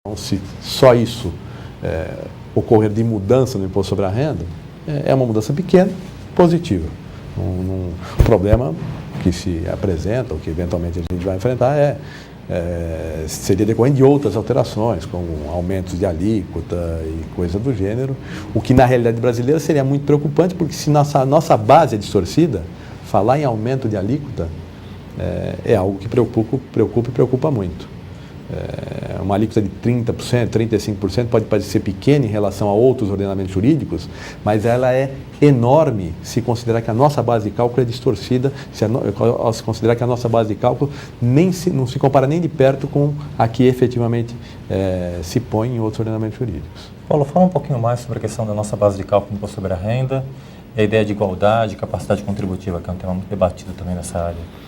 Então, se só isso ocorrer de mudança no imposto sobre a renda, é uma mudança pequena, positiva. O problema que se apresenta, ou que eventualmente a gente vai enfrentar, seria decorrente de outras alterações, como aumentos de alíquota e coisa do gênero, o que na realidade brasileira seria muito preocupante, porque se nossa base é distorcida, falar em aumento de alíquota é algo que preocupa muito. Uma alíquota de 30%, 35% pode parecer pequena em relação a outros ordenamentos jurídicos, mas ela é enorme se considerar que a nossa base de cálculo é distorcida, se considerar que a nossa base de cálculo não se compara nem de perto com a que efetivamente se põe em outros ordenamentos jurídicos. Paulo, fala um pouquinho mais sobre a questão da nossa base de cálculo no imposto sobre a renda e a ideia de igualdade, capacidade contributiva, que é um tema muito debatido também nessa área.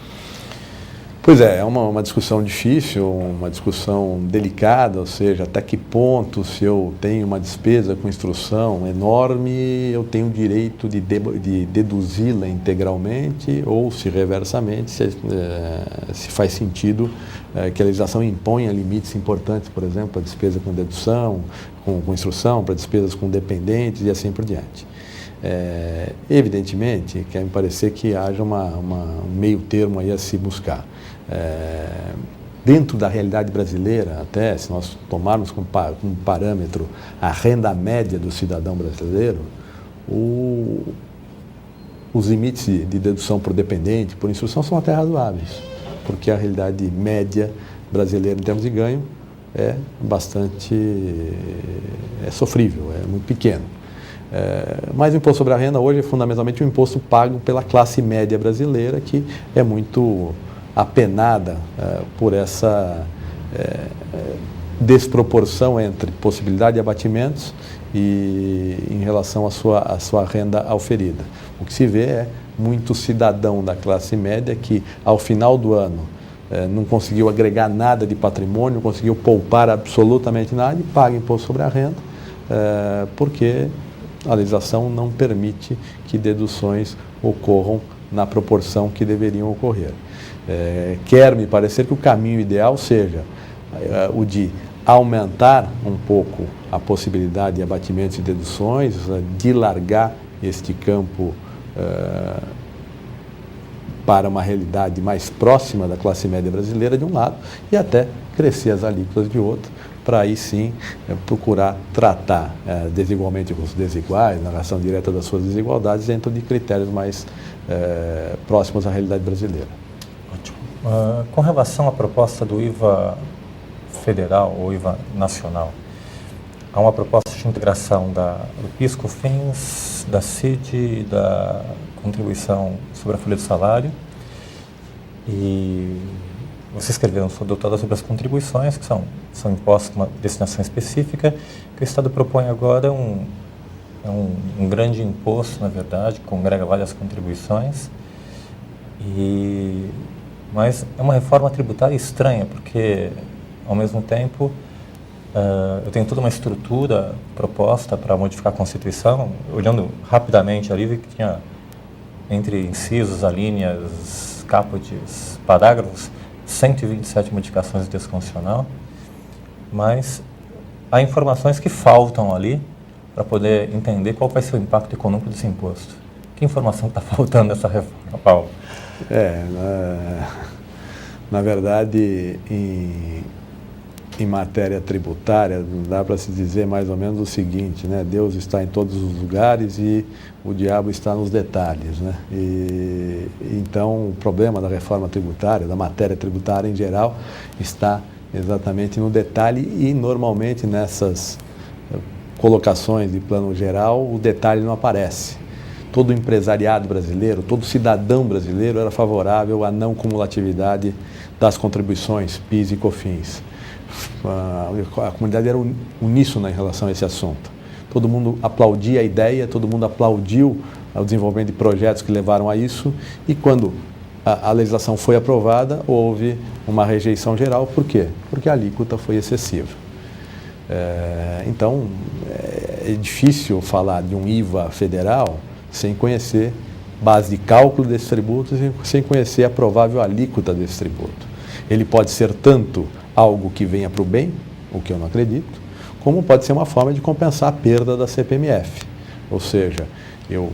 Pois é uma discussão difícil, uma discussão delicada, ou seja, até que ponto, se eu tenho uma despesa com instrução enorme, eu tenho o direito de deduzi-la integralmente, ou se reversamente, se faz sentido que a legislação imponha limites importantes, por exemplo, para despesa com dedução, com instrução, para despesas com dependentes e assim por diante. Evidentemente, quer me parecer que haja um meio termo aí a se buscar. Dentro da realidade brasileira, até se nós tomarmos como parâmetro a renda média do cidadão brasileiro, os limites de dedução por dependente, por instrução, são até razoáveis, porque a realidade média brasileira em termos de ganho é bastante sofrível, é muito pequeno. Mas o imposto sobre a renda hoje é fundamentalmente um imposto pago pela classe média brasileira, que é muito apenada por essa desproporção entre possibilidade de abatimentos e em relação à sua renda auferida. O que se vê é muito cidadão da classe média que, ao final do ano, não conseguiu agregar nada de patrimônio, não conseguiu poupar absolutamente nada e paga imposto sobre a renda, porque a legislação não permite que deduções ocorram na proporção que deveriam ocorrer. Quer me parecer que o caminho ideal seja o de aumentar um pouco a possibilidade de abatimentos e deduções, de largar este campo para uma realidade mais próxima da classe média brasileira de um lado e até crescer as alíquotas de outro, para aí sim procurar tratar desigualmente os desiguais, na relação direta das suas desigualdades, dentro de critérios mais próximos à realidade brasileira. Ótimo. Com relação à proposta do IVA federal ou IVA nacional, há uma proposta de integração do PIS, COFINS, da CID e da contribuição sobre a folha de salário, e você escreveu um doutorado sobre as contribuições, que são impostos com uma destinação específica, que o Estado propõe agora um grande imposto, na verdade, que congrega várias contribuições, mas é uma reforma tributária estranha, porque, ao mesmo tempo, eu tenho toda uma estrutura proposta para modificar a Constituição, olhando rapidamente ali, vi que tinha, entre incisos, alíneas, capotes, parágrafos, 127 modificações do texto constitucional, mas há informações que faltam ali para poder entender qual vai ser o impacto econômico desse imposto. Que informação está faltando nessa reforma, Paulo? Na verdade, em matéria tributária, dá para se dizer mais ou menos o seguinte, né? Deus está em todos os lugares e o diabo está nos detalhes, né? Então, o problema da reforma tributária, da matéria tributária em geral, está exatamente no detalhe e, normalmente, nessas colocações de plano geral, o detalhe não aparece. Todo empresariado brasileiro, todo cidadão brasileiro era favorável à não cumulatividade das contribuições PIS e COFINS. A comunidade era uníssona em relação a esse assunto. Todo mundo aplaudia a ideia, todo mundo aplaudiu o desenvolvimento de projetos que levaram a isso, e quando a legislação foi aprovada, houve uma rejeição geral. Por quê? Porque a alíquota foi excessiva. Então, é difícil falar de um IVA federal sem conhecer base de cálculo desses tributos e sem conhecer a provável alíquota desse tributo. Ele pode ser tanto algo que venha para o bem, o que eu não acredito, como pode ser uma forma de compensar a perda da CPMF. Ou seja, eu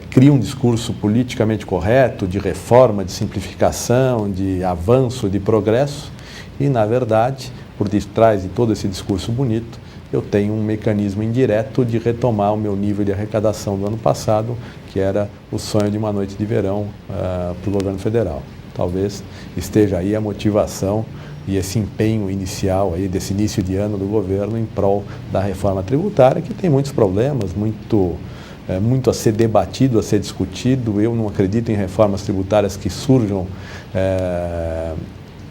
crio um discurso politicamente correto de reforma, de simplificação, de avanço, de progresso, e, na verdade, por detrás de todo esse discurso bonito, eu tenho um mecanismo indireto de retomar o meu nível de arrecadação do ano passado, que era o sonho de uma noite de verão para o governo federal. Talvez esteja aí a motivação e esse empenho inicial aí desse início de ano do governo em prol da reforma tributária, que tem muitos problemas, muito a ser debatido, a ser discutido. Eu não acredito em reformas tributárias que surjam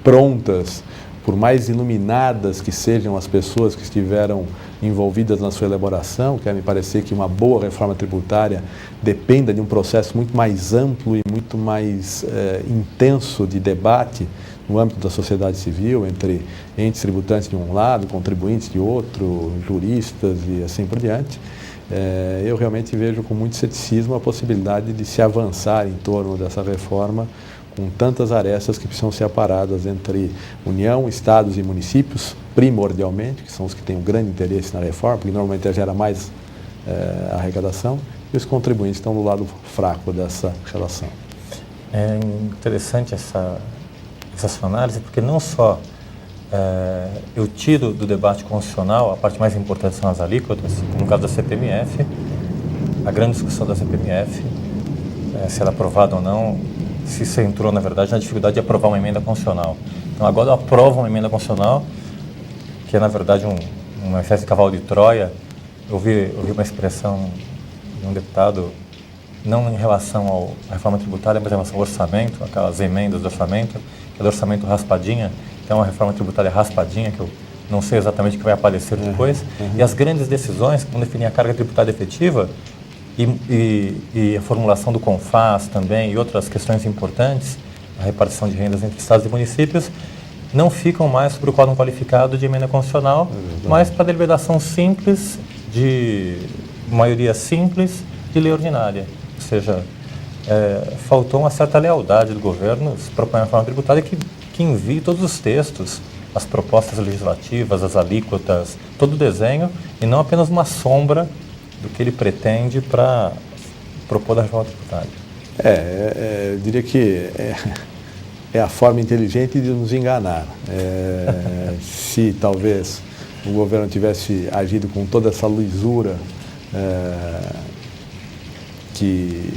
prontas, por mais iluminadas que sejam as pessoas que estiveram envolvidas na sua elaboração. Quer me parecer que uma boa reforma tributária dependa de um processo muito mais amplo e muito mais intenso de debate no âmbito da sociedade civil, entre entes tributantes de um lado, contribuintes de outro, juristas e assim por diante. Eu realmente vejo com muito ceticismo a possibilidade de se avançar em torno dessa reforma, com tantas arestas que precisam ser aparadas entre União, Estados e municípios, primordialmente, que são os que têm um grande interesse na reforma, porque normalmente gera mais arrecadação, e os contribuintes estão do lado fraco dessa relação. É interessante essa sua análise, porque não só eu tiro do debate constitucional, a parte mais importante são as alíquotas, no caso da CPMF, a grande discussão da CPMF, se ela é aprovada ou não, se isso entrou, na verdade, na dificuldade de aprovar uma emenda constitucional. Então, agora eu aprovo uma emenda constitucional, que é, na verdade, uma espécie de cavalo de Troia. Eu ouvi uma expressão de um deputado, não em relação à reforma tributária, mas em relação ao orçamento, aquelas emendas do orçamento, que é do orçamento raspadinha, que é uma reforma tributária raspadinha, que eu não sei exatamente o que vai aparecer depois. E as grandes decisões, que vão definir a carga tributária efetiva, e a formulação do CONFAS também, e outras questões importantes, a repartição de rendas entre estados e municípios, não ficam mais sobre o quórum qualificado de emenda constitucional, mas para deliberação simples, de maioria simples, de lei ordinária. Ou seja, faltou uma certa lealdade do governo se propõe a reforma tributária que envie todos os textos, as propostas legislativas, as alíquotas, todo o desenho, e não apenas uma sombra do que ele pretende para propor da reforma tributária. Eu diria que é a forma inteligente de nos enganar. Se talvez o governo tivesse agido com toda essa lisura que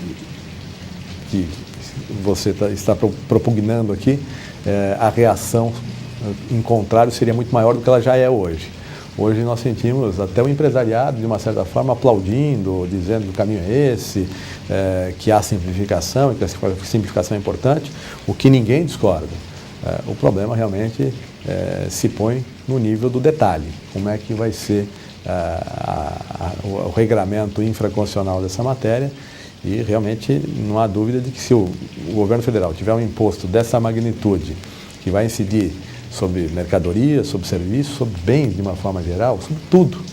você está propugnando aqui, a reação em contrário seria muito maior do que ela já é hoje. Hoje nós sentimos até o empresariado, de uma certa forma, aplaudindo, dizendo que o caminho é esse, que há simplificação, e que a simplificação é importante, o que ninguém discorda. O problema realmente se põe no nível do detalhe. Como é que vai ser o regramento infraconstitucional dessa matéria? E realmente não há dúvida de que se o governo federal tiver um imposto dessa magnitude, que vai incidir sobre mercadorias, sobre serviços, sobre bens de uma forma geral, sobre tudo.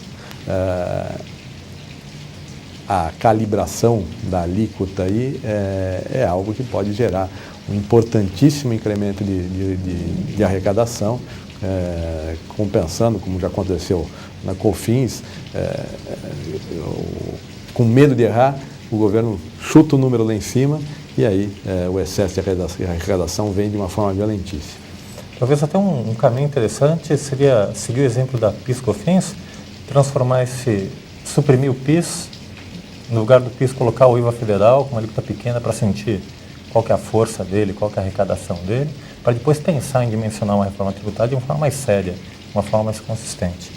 A calibração da alíquota aí é algo que pode gerar um importantíssimo incremento de arrecadação, compensando, como já aconteceu na COFINS, com medo de errar, o governo chuta o número lá em cima e aí o excesso de arrecadação vem de uma forma violentíssima. Talvez até um caminho interessante seria seguir o exemplo da PIS/COFINS, suprimir o PIS, no lugar do PIS colocar o IVA federal com uma alíquota pequena para sentir qual que é a força dele, qual que é a arrecadação dele, para depois pensar em dimensionar uma reforma tributária de uma forma mais séria, uma forma mais consistente.